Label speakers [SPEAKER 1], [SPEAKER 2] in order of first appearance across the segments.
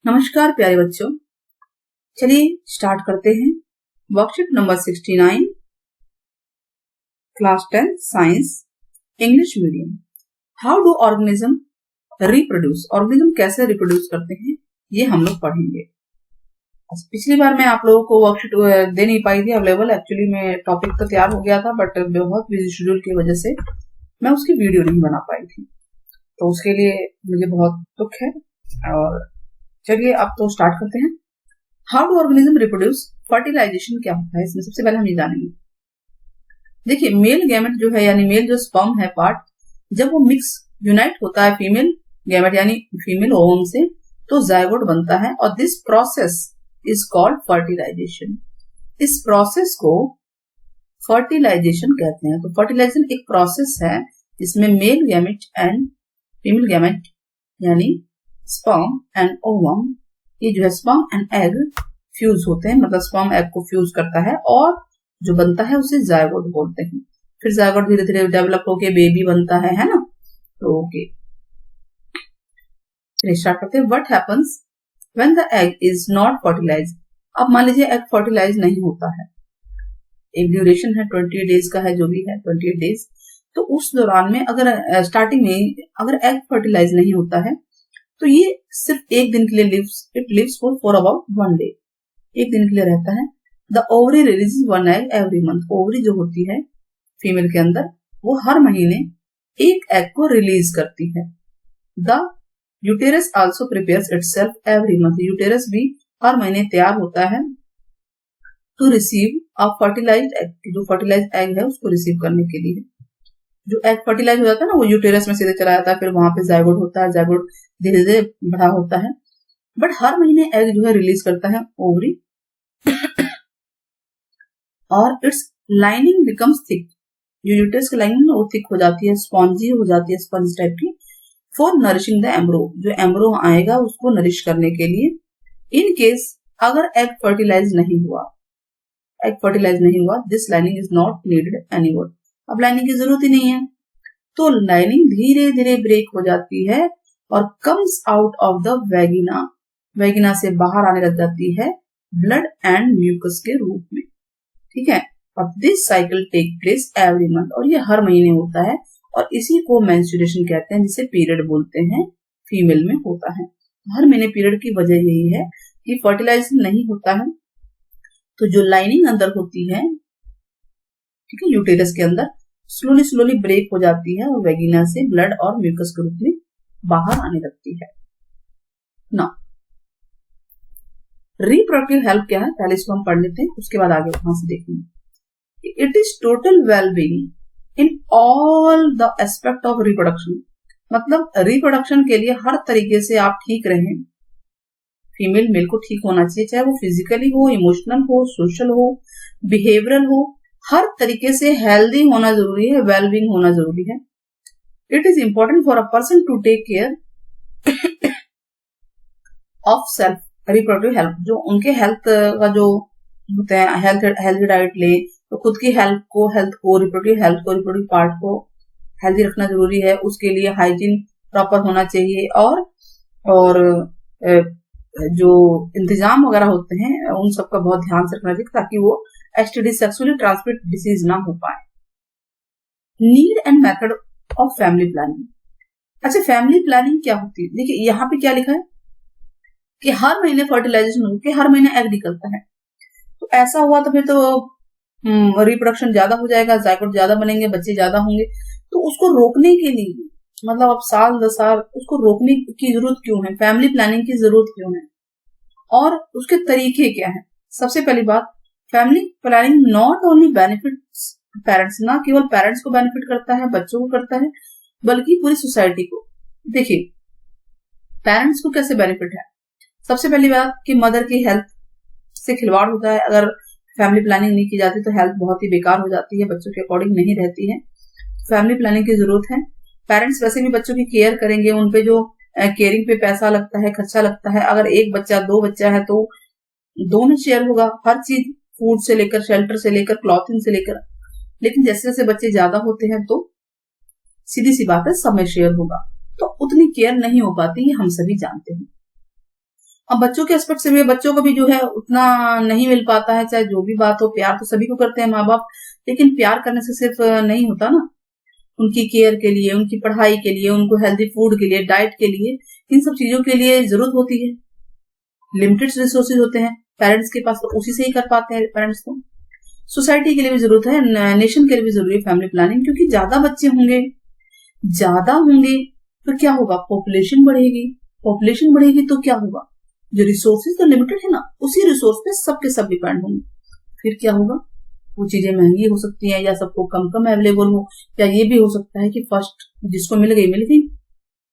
[SPEAKER 1] नमस्कार प्यारे बच्चों, चलिए स्टार्ट करते हैं। Worksheet number 69, class 10 science English medium. How do organism reproduce? Organism कैसे रिप्रोड्यूस करते हैं ये हम लोग पढ़ेंगे। पिछली बार मैं आप लोगों को वर्कशीट दे नहीं पाई थी अवेलेबल। एक्चुअली मैं टॉपिक तो तैयार हो गया था बट बहुत बिजी शेड्यूल की वजह से मैं उसकी वीडियो नहीं बना पाई थी, तो उसके लिए मुझे बहुत दुख है। और चलिए अब तो स्टार्ट करते हैं। How do organism reproduce? Fertilisation क्या होता है इसमें सबसे पहले हम ये जानेंगे। देखिए, मेल गैमेट जो है यानी मेल जो स्पर्म है पार्ट, जब वो मिक्स यूनाइट होता है फीमेल गैमेट यानी फीमेल ओवम से, तो जायगोट बनता है और this process is called fertilisation. इस प्रोसेस को फर्टिलाइजेशन कहते हैं। तो फर्टिलाइजेशन एक प्रोसेस है जिसमें male gamete and female gamete यानी स्पर्म एंड ओवम, ये जो है स्पर्म एंड एग फ्यूज होते हैं, मतलब स्पर्म एग को फ्यूज करता है और जो बनता है उसे जायगोट बोलते हैं। फिर जायगोट धीरे धीरे डेवलप होके बेबी बनता है ना। तो ओके, स्टार्ट करते हैं। What happens when the egg is not fertilised? अब मान लीजिए एग फर्टिलाइज नहीं होता है, एक ड्यूरेशन है 28 डेज का है, जो भी है 28 डेज। तो उस दौरान में अगर स्टार्टिंग में अगर एग फर्टिलाइज नहीं होता है तो ये सिर्फ एक दिन के लिए it lives for about 1 day, एक दिन के लिए रहता है। The ovary releases 1 egg every month. Ovary जो होती है फीमेल के अंदर वो हर महीने एक एग को रिलीज करती है। The uterus also prepares itself every month. Uterus भी हर महीने तैयार होता है to receive a fertilised egg, जो फर्टिलाइज्ड एग है उसको रिसीव करने के लिए। जो एग फर्टिलाइज हो जाता है ना, वो यूटेरस में सीधे चला जाता है, फिर वहां पे जायगोट होता है, जायगोट धीरे धीरे बड़ा होता है। बट हर महीने एग जो है रिलीज करता है ओवरी और इट्स लाइनिंग बिकम्स थिक। जो यूटेरस की लाइनिंग वो थिक हो जाती है, स्पॉन्जी हो जाती है, स्पंज टाइप की, फॉर नरिशिंग द एम्ब्रो। जो एम्ब्रो आएगा उसको नरिश करने के लिए। इन केस अगर एग फर्टिलाइज नहीं हुआ, this lining is not needed anymore. अब लाइनिंग की जरूरत ही नहीं है, तो लाइनिंग धीरे धीरे ब्रेक हो जाती है और कम्स आउट ऑफ द वेगिना। वेगिना से बाहर आने लग जाती है ब्लड एंड म्यूकस के रूप में। ठीक है, अब this cycle take place every month, और ये हर महीने होता है और इसी को मेंस्ट्रुएशन कहते हैं, जिसे पीरियड बोलते हैं, फीमेल में होता है। हर महीने पीरियड की वजह यही है कि फर्टिलाइजेशन नहीं होता है, तो जो लाइनिंग अंदर होती है, ठीक है, यूटेरस के अंदर स्लोली ब्रेक हो जाती है और वेगिना से ब्लड और म्यूकस के रूप में बाहर आने लगती है ना। रिप्रोडक्टिव हेल्थ क्या है पहले इसको हम पढ़ लेते हैं, उसके बाद आगे वहां से देखेंगे। It is total wellbeing in all the aspect of reproduction. मतलब रिप्रोडक्शन के लिए हर तरीके से आप ठीक रहें। फीमेल मेल को ठीक होना चाहिए, चाहे वो फिजिकली हो, इमोशनल हो, सोशल हो, बिहेवियरल हो, हर तरीके से हेल्दी होना जरूरी है, वेलबींग होना जरूरी है। It is important for a person to take care of self reproductive health. जो उनके हेल्थ का जो होता है, हेल्थी डाइट ले, तो खुद की रिप्रोडक्टिव पार्ट को हेल्दी रखना जरूरी है। उसके लिए हाइजीन प्रॉपर होना चाहिए और जो इंतजाम वगैरह होते हैं उन सबका बहुत ध्यान से रखना चाहिए ताकि वो एसटीडी सेक्सुअली ट्रांसमिट डिसीज ना हो पाए। Need and method of family planning. अच्छा, फैमिली प्लानिंग क्या होती है? देखिए यहाँ पे क्या लिखा है कि हर महीने फर्टिलाइजेशन होकर हर महीने एग निकलता है। तो ऐसा हुआ तो फिर तो रिप्रोडक्शन ज्यादा हो जाएगा, जायगोट ज्यादा बनेंगे, बच्चे ज्यादा होंगे। तो उसको रोकने के लिए, मतलब अब साल 10 साल उसको रोकने की जरूरत क्यों है, फैमिली प्लानिंग की जरूरत क्यों है और उसके तरीके क्या है? सबसे पहली बात, family planning not only benefits parents, ना केवल पेरेंट्स को बेनिफिट करता है, बच्चों को करता है, बल्कि पूरी सोसाइटी को। देखिए पेरेंट्स को कैसे बेनिफिट है? सबसे पहली बात कि मदर की हेल्थ से खिलवाड़ होता है। अगर फैमिली प्लानिंग नहीं की जाती तो हेल्थ बहुत ही बेकार हो जाती है, बच्चों के अकॉर्डिंग नहीं रहती है। फैमिली प्लानिंग की जरूरत है। पेरेंट्स वैसे भी बच्चों की केयर करेंगे, उनपे जो केयरिंग पे पैसा लगता है, खर्चा लगता है। अगर एक बच्चा 2 बच्चा है तो दोनों शेयर होगा, हर चीज, फूड से लेकर, शेल्टर से लेकर, क्लॉथिंग से लेकर। लेकिन जैसे जैसे बच्चे ज्यादा होते हैं तो सीधी सी बात है समय शेयर होगा, तो उतनी केयर नहीं हो पाती, ये हम सभी जानते हैं। अब बच्चों के एस्पेक्ट से भी, बच्चों को भी जो है उतना नहीं मिल पाता है, चाहे जो भी बात हो। प्यार तो सभी को करते हैं माँ बाप, लेकिन प्यार करने से सिर्फ नहीं होता ना। उनकी केयर के लिए, उनकी पढ़ाई के लिए, उनको हेल्दी फूड के लिए, डाइट के लिए, इन सब चीजों के लिए जरूरत होती है। लिमिटेड रिसोर्सेज होते हैं पेरेंट्स के पास, तो उसी से ही कर पाते हैं पेरेंट्स को। सोसाइटी के लिए भी जरूरत है, नेशन के लिए भी जरूरी है फैमिली प्लानिंग, क्योंकि ज्यादा बच्चे होंगे, ज्यादा होंगे तो क्या होगा, पॉपुलेशन बढ़ेगी। पॉपुलेशन बढ़ेगी तो क्या होगा, जो रिसोर्सेज तो लिमिटेड है ना, उसी रिसोर्स पे सबके सब डिपेंड होंगे। फिर क्या होगा, वो चीजें महंगी हो सकती हैं, या सबको कम कम अवेलेबल हो, या ये भी हो सकता है कि फर्स्ट जिसको मिल गई,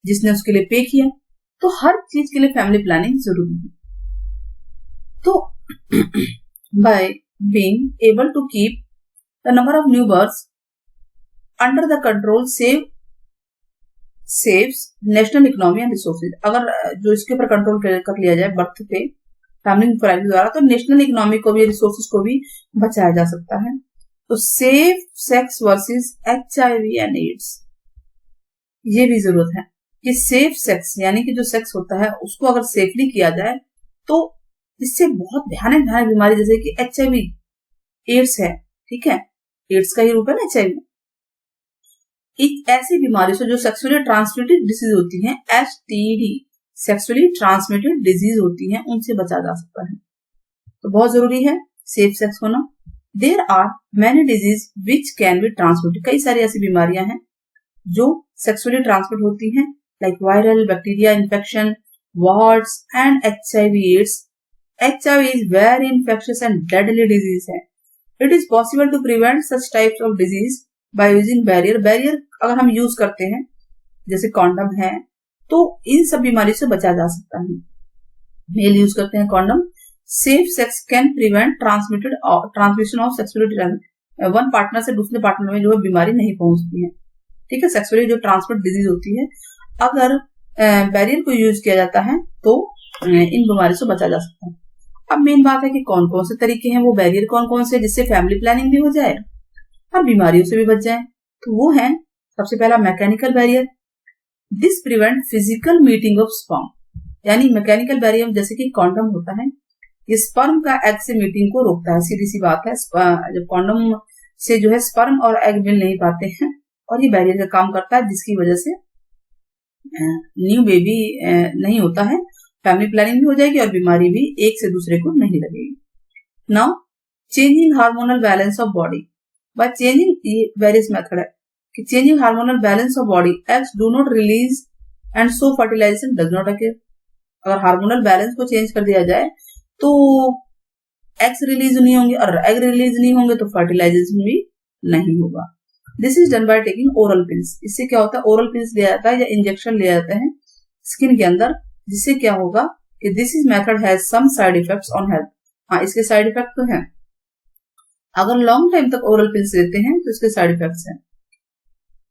[SPEAKER 1] जिसने उसके लिए पे किया। तो हर चीज के लिए फैमिली प्लानिंग जरूरी है। तो by being able to keep the number of new births under the control saves national economy and resources. अगर जो इसके ऊपर कंट्रोल कर लिया जाए बर्थ पे फैमिली प्लानिंग द्वारा, तो नेशनल इकोनॉमी को भी, रिसोर्सेज को भी बचाया जा सकता है। तो safe sex versus HIV and AIDS, ये भी जरूरत है कि सेफ सेक्स यानी कि जो सेक्स होता है उसको अगर सेफली किया जाए तो इससे बहुत भयानक भयानक बीमारी, जैसे कि HIV, एड्स है, ठीक है, एड्स का ही रूप है ना HIV, एक ऐसी बीमारी से जो सेक्सुअली ट्रांसमिटेड डिजीज होती है, STD, सेक्सुअली ट्रांसमिटेड डिजीज होती है, उनसे बचा जा सकता है। तो बहुत जरूरी है सेफ सेक्स होना। There are many disease which can be transmitted, कई सारी ऐसी बीमारियां हैं जो सेक्सुअली ट्रांसमिट होती हैं, like viral, bacteria infection, warts and HIV AIDS. HIV is very infectious and deadly disease है। It is possible to prevent such types of disease by using barrier। Barrier अगर हम यूज करते हैं, जैसे condom है, तो इन सब बीमारी से बचा जा सकता है। मेल यूज करते हैं condom. Safe sex can prevent transmission of sexually, one partner से दूसरे पार्टनर में जो है बीमारी नहीं पहुंचती है, ठीक है। सेक्सुअली जो ट्रांसमिट डिजीज होती है, अगर बैरियर को यूज किया जाता है तो इन बीमारी से बचा जा सकता है। अब मेन बात है कि कौन कौन से तरीके हैं, वो बैरियर कौन कौन से, जिससे फैमिली प्लानिंग भी हो जाए और बीमारियों से भी बच जाए। तो वो है सबसे पहला mechanical barrier. This prevent physical meeting of sperm, यानी मैकेनिकल बैरियर जैसे कि कॉन्डम होता है, ये स्पर्म का एग से मीटिंग को रोकता है। सीधी सी बात है, जब कॉन्डम से जो है स्पर्म और एग मिल नहीं पाते हैं, और ये बैरियर का काम करता है, जिसकी वजह से न्यू बेबी नहीं होता है, फैमिली प्लानिंग भी हो जाएगी और बीमारी भी एक से दूसरे को नहीं लगेगी। Now changing hormonal balance of body by changing, ये वेरियस मेथड है कि changing hormonal balance of body, eggs do not release and so fertilisation does not occur. अगर हार्मोनल बैलेंस को चेंज कर दिया जाए तो एग्स रिलीज नहीं होंगे, और एग रिलीज नहीं होंगे तो फर्टिलाइजेशन भी नहीं होगा। This is done by taking oral pills. इससे क्या होता है, ओरल पिल्स लिया जाता है या इंजेक्शन लिया जाता है स्किन के अंदर, जिससे क्या होगा कि this is method has some side effects on health. हाँ, इसके साइड इफेक्ट तो हैं। अगर लॉन्ग टाइम तक ओरल पिल्स लेते हैं तो इसके साइड इफेक्ट्स हैं।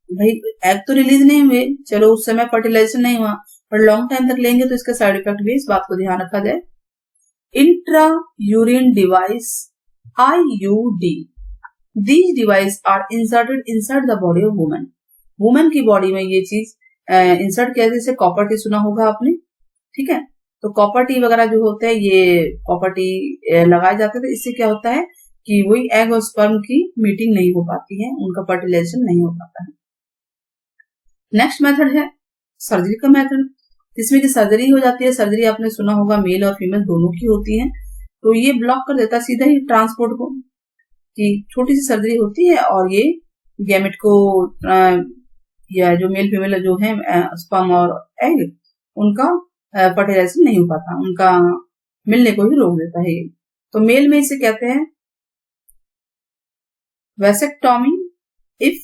[SPEAKER 1] भाई एग तो रिलीज नहीं हुए, चलो उस समय फर्टिलाइजेशन नहीं हुआ, पर लॉन्ग टाइम तक लेंगे तो इसके साइड इफेक्ट भी, इस बात को ध्यान रखा जाए। Intra urine device, IUD, these devices are inserted inside the body of woman। Women की बॉडी में ये चीज इंसर्ट किया, जैसे कॉपर टी सुना होगा आपने, ठीक है। तो कॉपर टी वगैरह जो होते हैं, ये कॉपर टी लगाए जाते थे। इससे क्या होता है कि वही एग और स्पर्म की मीटिंग नहीं हो पाती है, उनका फर्टिलाइजेशन नहीं हो पाता है। नेक्स्ट मेथड है सर्जरी का मेथड, जिसमें कि सर्जरी हो जाती है। सर्जरी आपने सुना होगा, मेल और फीमेल दोनों की होती है। तो ये ब्लॉक कर देता है सीधा ही ट्रांसपोर्ट को, कि छोटी सी सर्जरी होती है और ये गैमेट को या जो मेल फीमेल जो है स्पर्म और एग, उनका फर्टिलाइजेशन नहीं हो पाता, उनका मिलने को ही रोक देता है ये। तो मेल में इसे कहते हैं वैसेक्टोमी इफ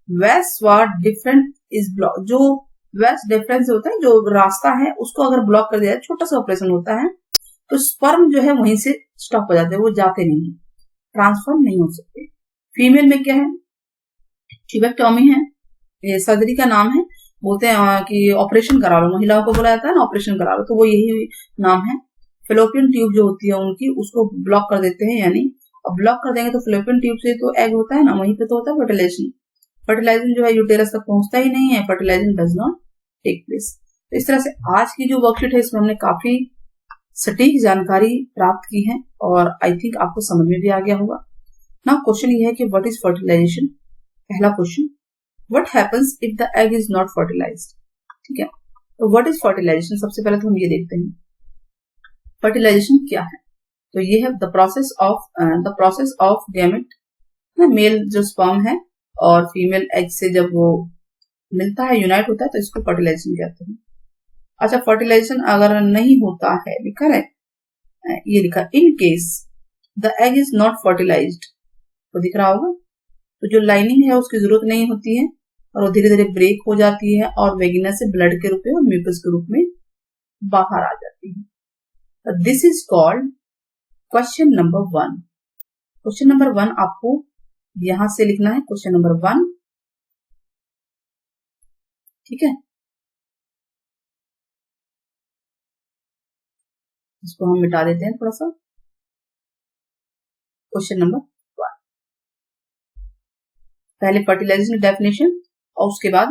[SPEAKER 1] वैसवार्ड डिफरेंस इज ब्लॉक। जो वैस डिफरेंस होता है, जो रास्ता है, उसको अगर ब्लॉक कर दिया जाए, छोटा सा ऑपरेशन होता है, तो स्पर्म जो है वहीं से स्टॉप हो जाते हैं, वो जाते नहीं, ट्रांसफर नहीं हो सकते। फीमेल में क्या है, ट्यूबेक्टोमी है, ये सर्जरी का नाम है। बोलते हैं कि ऑपरेशन करा लो, महिलाओं को बोला जाता है ना ऑपरेशन करा लो, तो वो यही नाम है। फेलोपियन ट्यूब जो होती है उनकी, उसको ब्लॉक कर देते हैं, यानी अब ब्लॉक कर देंगे तो फेलोपियन ट्यूब से तो एग होता है ना, वहीं पे तो होता है फर्टिलाइजेशन। फर्टिलाइजेशन जो है यूटेरस तक पहुंचता ही नहीं है, fertilisation does not take place. तो इस तरह से आज की जो वर्कशीट है इसमें हमने काफी सटीक जानकारी प्राप्त की है और आई थिंक आपको समझ में भी आ गया होगा। नाउ क्वेश्चन ये है कि व्हाट इज फर्टिलाइजेशन। पहला question, what happens if the egg is not fertilised. ठीक है, तो व्हाट इज फर्टिलाइजेशन, सबसे पहले तो हम ये देखते हैं फर्टिलाइजेशन क्या है। तो ये है the process of gamete, male जो स्पर्म है और फीमेल एग से जब वो मिलता है, यूनाइट होता है, तो इसको फर्टिलाइजेशन कहते हैं। अच्छा, फर्टिलाइजेशन अगर नहीं होता है, लिखा है ये लिखा in case the egg is not fertilised, तो दिख रहा होगा। तो जो लाइनिंग है उसकी जरूरत नहीं होती है और वो धीरे धीरे ब्रेक हो जाती है और वेगिना से ब्लड के रूप में और म्यूकस के रूप में बाहर आ जाती है। This is called question number 1। Question number 1 आपको यहां से लिखना है, क्वेश्चन नंबर 1। ठीक है, इसको हम मिटा देते हैं थोड़ा सा। क्वेश्चन नंबर 1, पहले फर्टिलाइजेशन की डेफिनेशन और उसके बाद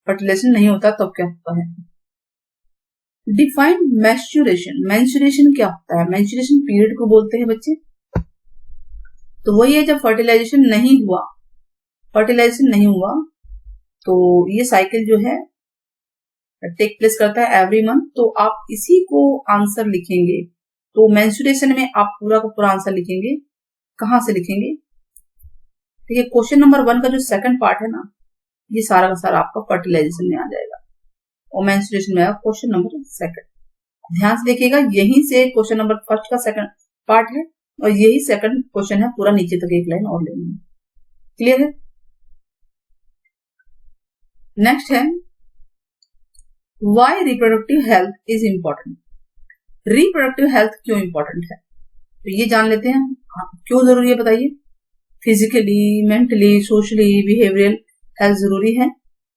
[SPEAKER 1] फर्टिलाइजेशन नहीं होता तब क्या होता है। Define menstruation. मेंस्ट्रुएशन क्या होता है? मेंस्ट्रुएशन पीरियड को बोलते हैं बच्चे। तो वही है, जब फर्टिलाइजेशन नहीं हुआ तो ये साइकिल जो है टेक प्लेस करता है एवरी मंथ। तो आप इसी को आंसर लिखेंगे, तो मेंस्ट्रुएशन में आप पूरा का पूरा आंसर लिखेंगे। कहां से लिखेंगे? ठीक है, क्वेश्चन नंबर 1 का जो सेकंड पार्ट है ना, ये सारा का सारा आपका फर्टिलाइजेशन में आ जाएगा और मेंस्ट्रुएशन में आएगा क्वेश्चन नंबर 2। ध्यान से देखिएगा, यहीं से क्वेश्चन नंबर 1 का सेकंड पार्ट है और यही सेकंड क्वेश्चन है, पूरा नीचे तक एक लाइन और लेनी है। क्लियर है? नेक्स्ट है why reproductive health is important. Reproductive health क्यों इंपॉर्टेंट है, तो ये जान लेते हैं। क्यों जरूरी है बताइए? Physically, mentally, socially, behavioural health जरूरी है,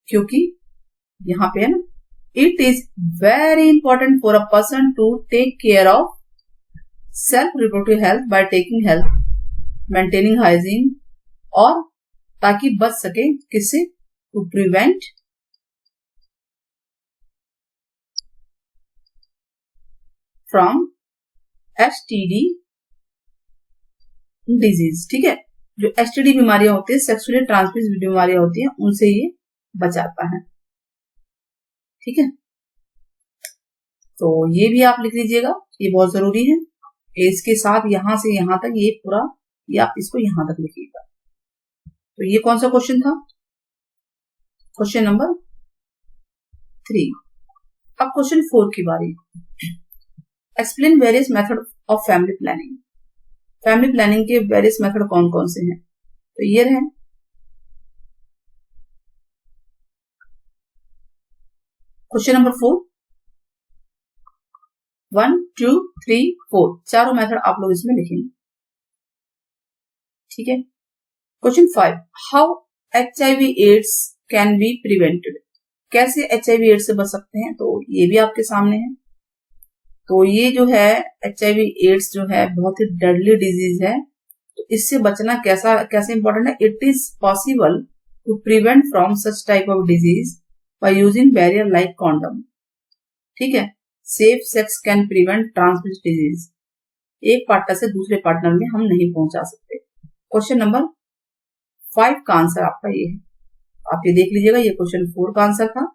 [SPEAKER 1] क्योंकि यहाँ पे है ना, it is very important for a person to take care of self reproductive health by taking health, maintaining hygiene, और ताकि बच सके किससे? To prevent from STD disease. ठीक है, जो एसटीडी बीमारियां होती है, सेक्सुअली ट्रांसमिटेड बीमारियां होती हैं, उनसे ये बचाता है। ठीक है, तो ये भी आप लिख लीजिएगा, ये बहुत जरूरी है। इसके साथ यहां से यहां तक ये पूरा, ये आप इसको यहां तक लिखिएगा। तो ये कौन सा क्वेश्चन था? Question number 3। अब क्वेश्चन 4 की बारी। Explain various method of family planning. Family planning के वेरियस मेथड कौन कौन से हैं? तो ये रहे क्वेश्चन नंबर 4, 1, 2, 3, 4, चारों मेथड आप लोग इसमें लिखेंगे। ठीक है, question 5, how HIV AIDS can be prevented. कैसे HIV एड्स से बच सकते हैं, तो ये भी आपके सामने है। तो ये जो है HIV एड्स जो है बहुत ही डेडली डिजीज है, तो इससे बचना कैसे इंपॉर्टेंट है। It is possible to prevent from such type of disease by using barrier like condom. ठीक है, safe sex can prevent transmitted disease. एक पार्टनर से दूसरे पार्टनर में हम नहीं पहुंचा सकते। क्वेश्चन नंबर 5 का आंसर आपका ये है, आप ये देख लीजिएगा, ये क्वेश्चन 4 का आंसर था।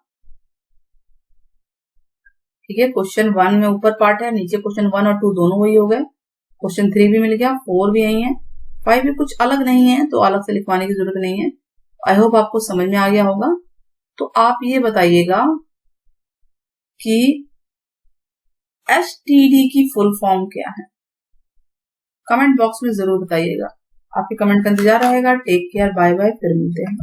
[SPEAKER 1] ठीक है, क्वेश्चन 1 में ऊपर पार्ट है, नीचे क्वेश्चन 1 और 2 दोनों वही हो गए। क्वेश्चन 3 भी मिल गया, 4 भी यही है, 5 भी कुछ अलग नहीं है, तो अलग से लिखवाने की जरूरत नहीं है। आई होप आपको समझ में आ गया होगा। तो आप ये बताइएगा कि एसटीडी की फुल फॉर्म क्या है, कमेंट बॉक्स में जरूर बताइएगा। आपके कमेंट का इंतजार रहेगा। टेक केयर, बाय बाय, फिर मिलते हैं।